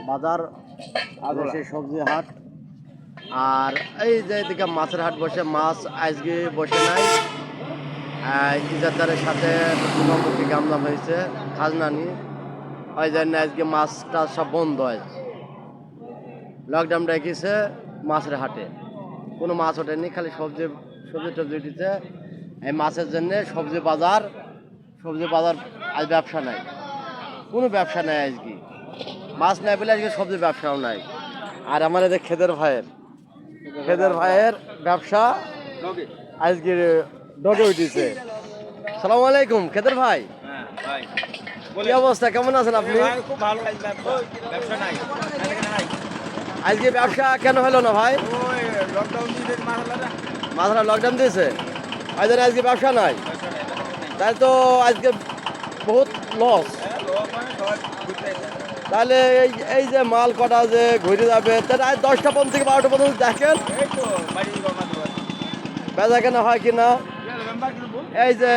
বাজার বসে সবজি হাট। আর এই যে এদিকে মাছের হাট বসে, মাছ আজকে বসে নাই। ইজাদারের সাথে মুখোমুখি গামলা হয়েছে খাজনা নিয়ে, ওই জন্য আজকে মাছটা সব বন্ধ হয়। লকডাউন রেখেছে মাছের হাটে, কোনো মাছ ওঠেনি, খালি সবজি টবজি উঠেছে। এই মাছের জন্য সবজি বাজার আজ ব্যবসা নাই, কোনো ব্যবসা নাই আজকে। মাছ নাই বলে আজকে সবজি ব্যবসাও নাই। আর আমার এদের খেদের ভাইয়ের ব্যবসা আজকে ডগে উঠেছে। সালাম আলাইকুম খেদের ভাই, কি অবস্থা, কেমন আছেন আপনি? আজকে ব্যবসা কেন হলো না ভাই? মাথাটা লকডাউন দিয়েছে, আজকে ব্যবসা নাই। তাই তো আজকে বহুত লস। তাহলে এই যে মাল কটা যে ঘুরে যাবে, তাহলে আজ 10টা থেকে 12টা পর্যন্ত দেখেন বেচা কেনা হয় কিনা। এই যে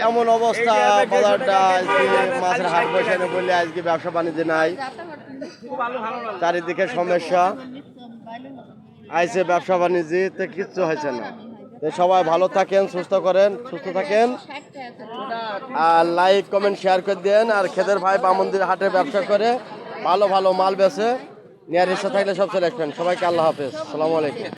এমন অবস্থা বাজারটা, আজকে মাছের হাট বসে না বললে আজকে ব্যবসা বাণিজ্য নাই, চারিদিকে সমস্যা আইছে, ব্যবসা বাণিজ্যতে কিচ্ছু হয়েছে না। তো সবাই ভালো থাকেন, সুস্থ থাকেন, আর লাইক কমেন্ট শেয়ার করে দেন। আর খেদের ভাই বামন্দির হাটে ব্যবসা করে ভালো মাল বেচে, নেওয়ার ইচ্ছা থাকলে সব চলে আসবেন। সবাইকে আল্লাহ হাফেজ, আসসালামু আলাইকুম।